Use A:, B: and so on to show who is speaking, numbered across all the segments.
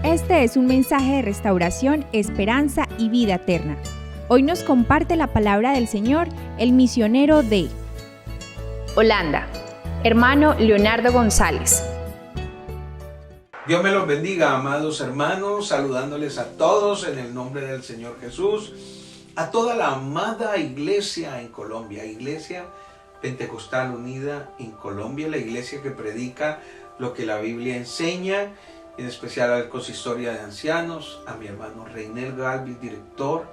A: Este es un mensaje de restauración, esperanza y vida eterna. Hoy nos comparte la palabra del Señor el misionero de Holanda, hermano Leonardo González.
B: Dios me los bendiga, amados hermanos, saludándoles a todos en el nombre del Señor Jesús, a toda la amada iglesia en Colombia, Iglesia Pentecostal Unida en Colombia, la iglesia que predica lo que la Biblia enseña, en especial al consistorio de ancianos, a mi hermano Reinel Galvis, director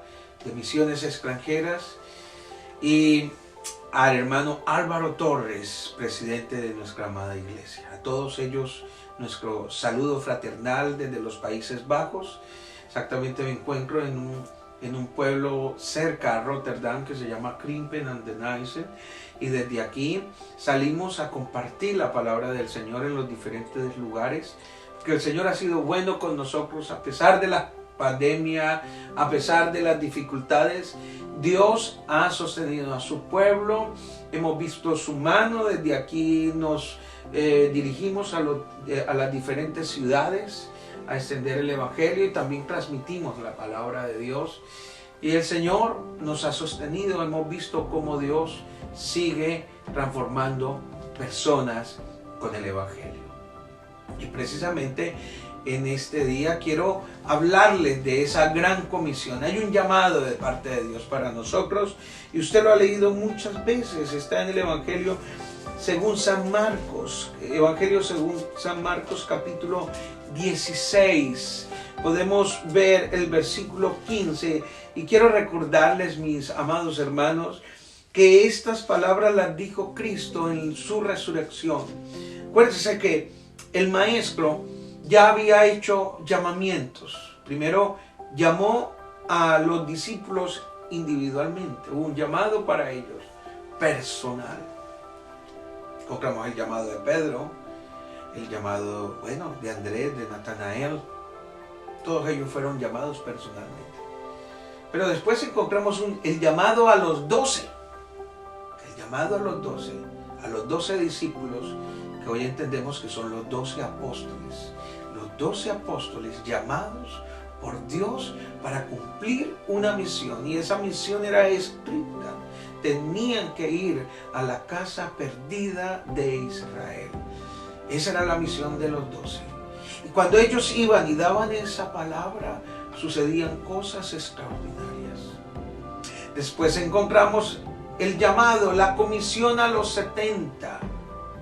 B: de misiones extranjeras, y al hermano Álvaro Torres, presidente de nuestra amada iglesia. A todos ellos nuestro saludo fraternal desde los Países Bajos. Exactamente me encuentro en un pueblo cerca a Rotterdam que se llama Krimpen aan den IJssel, y desde aquí salimos a compartir la palabra del Señor en los diferentes lugares, que el Señor ha sido bueno con nosotros a pesar de la pandemia, a pesar de las dificultades. Dios ha sostenido a su pueblo, hemos visto su mano. Desde aquí nos dirigimos a las diferentes ciudades a extender el Evangelio y también transmitimos la palabra de Dios. Y el Señor nos ha sostenido, hemos visto cómo Dios sigue transformando personas con el Evangelio. Y precisamente en este día quiero hablarles de esa gran comisión. Hay un llamado de parte de Dios para nosotros y usted lo ha leído muchas veces. Está en el Evangelio según San Marcos, Evangelio según San Marcos capítulo 16. Podemos ver el versículo 15 y quiero recordarles, mis amados hermanos, que estas palabras las dijo Cristo en su resurrección. Acuérdense que el maestro ya había hecho llamamientos. Primero llamó a los discípulos individualmente. Hubo un llamado para ellos personal. Encontramos el llamado de Pedro, el llamado, de Andrés, de Natanael. Todos ellos fueron llamados personalmente. Pero después encontramos el llamado a los 12. El llamado a los 12 discípulos, que hoy entendemos que son los 12 apóstoles. Los 12 apóstoles llamados por Dios para cumplir una misión. Y esa misión era estricta. Tenían que ir a la casa perdida de Israel. Esa era la misión de los 12. Y cuando ellos iban y daban esa palabra, sucedían cosas extraordinarias. Después encontramos el llamado, la comisión a los 70.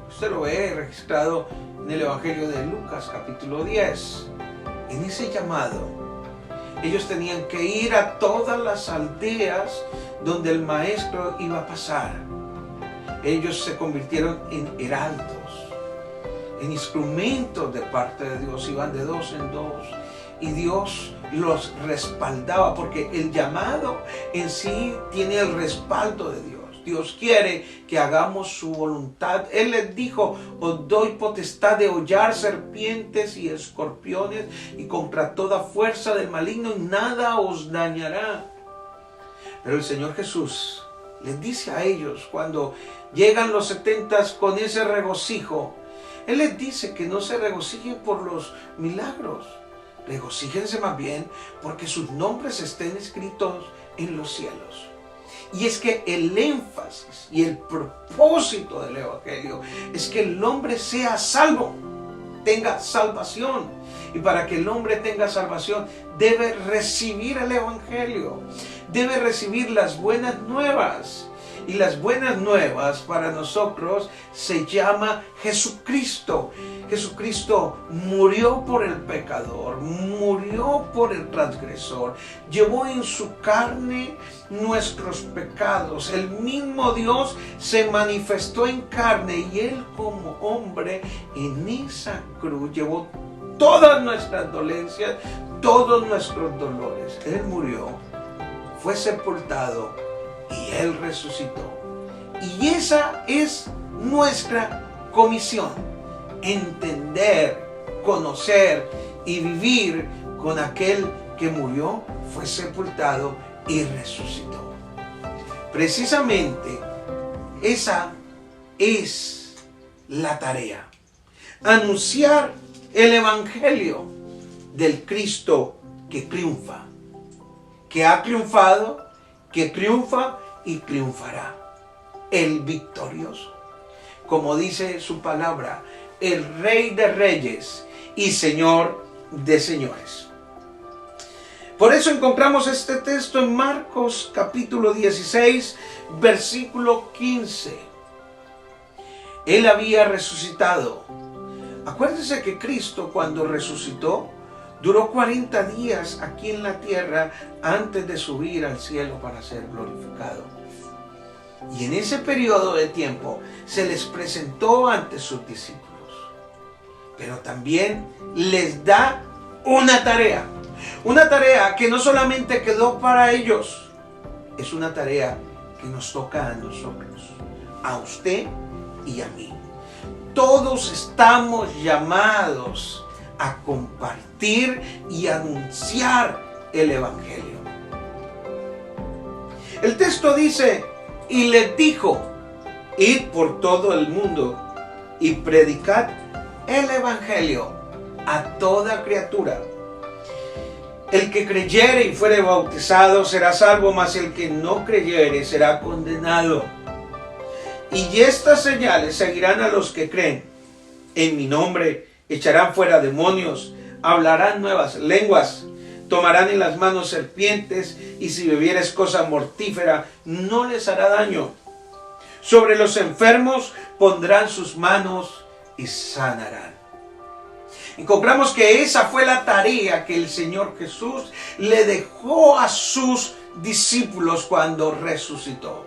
B: Usted lo ve registrado en el Evangelio de Lucas, capítulo 10. En ese llamado, ellos tenían que ir a todas las aldeas donde el maestro iba a pasar. Ellos se convirtieron en heraldos, en instrumentos de parte de Dios. Iban de dos en dos y Dios los respaldaba, porque el llamado en sí tiene el respaldo de Dios. Dios quiere que hagamos su voluntad. Él les dijo: os doy potestad de hollar serpientes y escorpiones y contra toda fuerza del maligno, y nada os dañará. Pero el Señor Jesús les dice a ellos, cuando llegan los 70 con ese regocijo, Él les dice que no se regocijen por los milagros. Regocíjense más bien porque sus nombres estén escritos en los cielos. Y es que el énfasis y el propósito del Evangelio es que el hombre sea salvo, tenga salvación. Y para que el hombre tenga salvación, debe recibir el Evangelio, debe recibir las buenas nuevas. Y las buenas nuevas para nosotros se llama Jesucristo. Jesucristo murió por el pecador, murió por el transgresor, llevó en su carne nuestros pecados. El mismo Dios se manifestó en carne y Él como hombre en esa cruz llevó todas nuestras dolencias, todos nuestros dolores. Él murió, fue sepultado y Él resucitó. Y esa es nuestra comisión: entender, conocer y vivir con aquel que murió, fue sepultado y resucitó. Precisamente esa es la tarea: anunciar el Evangelio, del Cristo que triunfa, que ha triunfado, que triunfa y triunfará. El victorioso. Como dice su palabra, el Rey de Reyes y Señor de Señores. Por eso encontramos este texto en Marcos capítulo 16, versículo 15. Él había resucitado. Acuérdense que Cristo, cuando resucitó, duró 40 días aquí en la tierra antes de subir al cielo para ser glorificado. Y en ese periodo de tiempo se les presentó ante sus discípulos. Pero también les da una tarea. Una tarea que no solamente quedó para ellos, es una tarea que nos toca a nosotros, a usted y a mí. Todos estamos llamados a compartir y anunciar el Evangelio. El texto dice, y les dijo, id por todo el mundo y predicad el Evangelio a toda criatura. El que creyere y fuere bautizado será salvo, mas el que no creyere será condenado. Y estas señales seguirán a los que creen. En mi nombre echarán fuera demonios, hablarán nuevas lenguas, tomarán en las manos serpientes, y si bebieres cosa mortífera, no les hará daño. Sobre los enfermos pondrán sus manos y sanarán. Encontramos que esa fue la tarea que el Señor Jesús le dejó a sus discípulos cuando resucitó.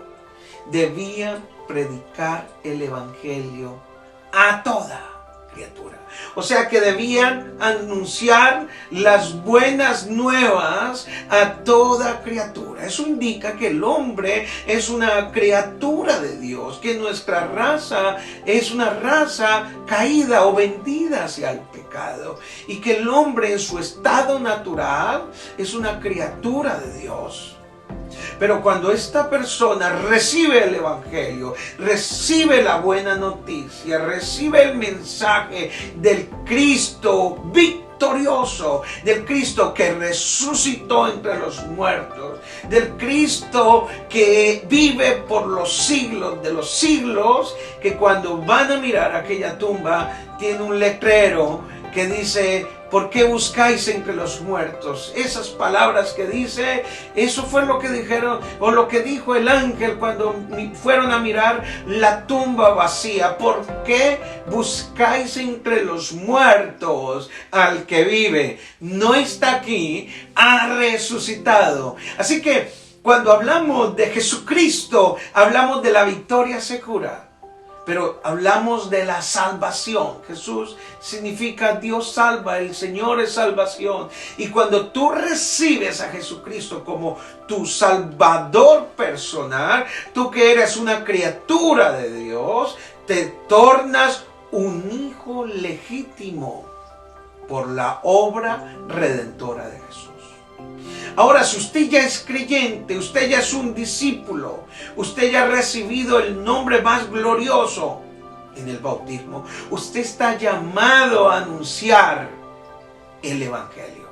B: Debían predicar el Evangelio a toda criatura. O sea que debían anunciar las buenas nuevas a toda criatura. Eso indica que el hombre es una criatura de Dios, que nuestra raza es una raza caída o vendida hacia el pecado, y que el hombre en su estado natural es una criatura de Dios. Pero cuando esta persona recibe el Evangelio, recibe la buena noticia, recibe el mensaje del Cristo victorioso, del Cristo que resucitó entre los muertos, del Cristo que vive por los siglos de los siglos, que cuando van a mirar aquella tumba tiene un letrero que dice: ¿por qué buscáis entre los muertos? Esas palabras que dice, eso fue lo que dijeron, o lo que dijo el ángel cuando fueron a mirar la tumba vacía. ¿Por qué buscáis entre los muertos al que vive? No está aquí, ha resucitado. Así que cuando hablamos de Jesucristo, hablamos de la victoria segura. Pero hablamos de la salvación. Jesús significa Dios salva, el Señor es salvación. Y cuando tú recibes a Jesucristo como tu Salvador personal, tú que eres una criatura de Dios, te tornas un hijo legítimo por la obra redentora de Jesús. Ahora, si usted ya es creyente, usted ya es un discípulo, usted ya ha recibido el nombre más glorioso en el bautismo, usted está llamado a anunciar el Evangelio.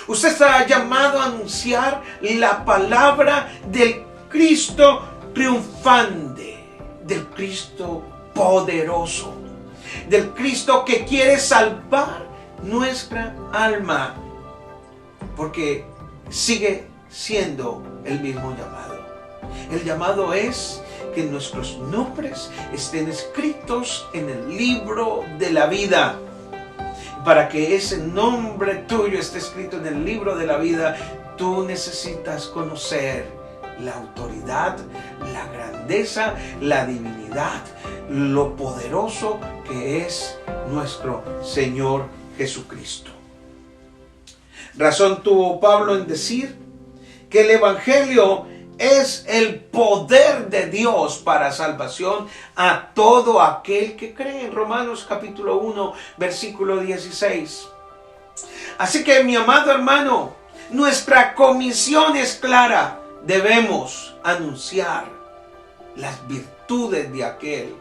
B: Usted está llamado a anunciar la palabra del Cristo triunfante, del Cristo poderoso, del Cristo que quiere salvar nuestra alma, porque sigue siendo el mismo llamado. El llamado es que nuestros nombres estén escritos en el libro de la vida. Para que ese nombre tuyo esté escrito en el libro de la vida, tú necesitas conocer la autoridad, la grandeza, la divinidad, lo poderoso que es nuestro Señor Jesucristo. Razón tuvo Pablo en decir que el Evangelio es el poder de Dios para salvación a todo aquel que cree. En Romanos capítulo 1, versículo 16. Así que, mi amado hermano, nuestra comisión es clara. Debemos anunciar las virtudes de aquel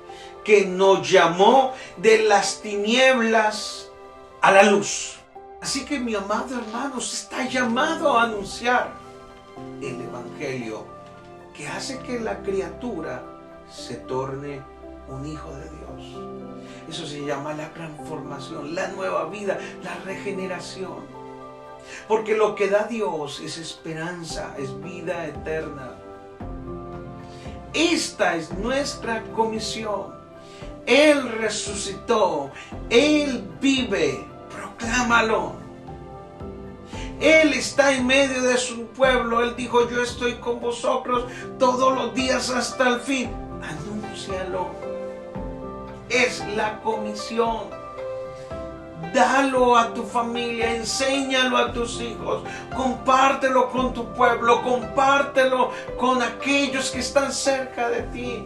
B: que nos llamó de las tinieblas a la luz. Así que mi amado hermano, usted está llamado a anunciar el Evangelio que hace que la criatura se torne un hijo de Dios. Eso se llama la transformación, la nueva vida, la regeneración. Porque lo que da Dios es esperanza, es vida eterna. Esta es nuestra comisión. Él resucitó, Él vive, proclámalo. Él está en medio de su pueblo. Él dijo, yo estoy con vosotros todos los días hasta el fin. Anúncialo. Es la comisión. Dalo a tu familia, enséñalo a tus hijos, compártelo con tu pueblo, compártelo con aquellos que están cerca de ti.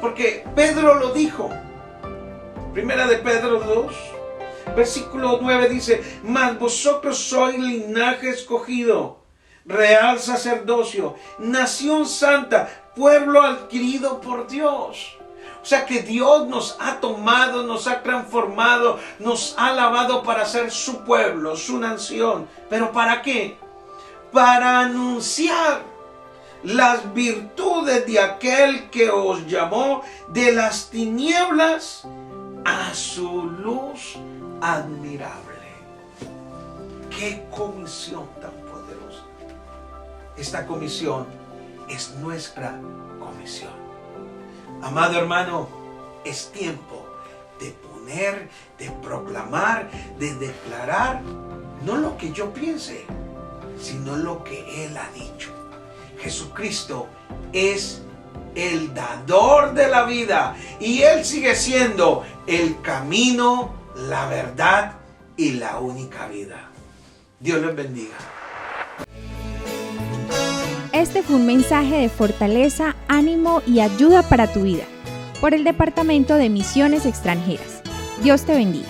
B: Porque Pedro lo dijo. Primera de Pedro 2, versículo 9 dice, mas vosotros sois linaje escogido, real sacerdocio, nación santa, pueblo adquirido por Dios. O sea que Dios nos ha tomado, nos ha transformado, nos ha lavado para ser su pueblo, su nación. ¿Pero para qué? Para anunciar las virtudes de aquel que os llamó de las tinieblas a su luz admirable. ¡Qué comisión tan poderosa! Esta comisión es nuestra comisión. Amado hermano, es tiempo de poner, de proclamar, de declarar, no lo que yo piense, sino lo que Él ha dicho. Jesucristo es el dador de la vida y Él sigue siendo el camino, la verdad y la única vida. Dios les bendiga.
A: Este fue un mensaje de fortaleza, ánimo y ayuda para tu vida por el Departamento de Misiones Extranjeras. Dios te bendiga.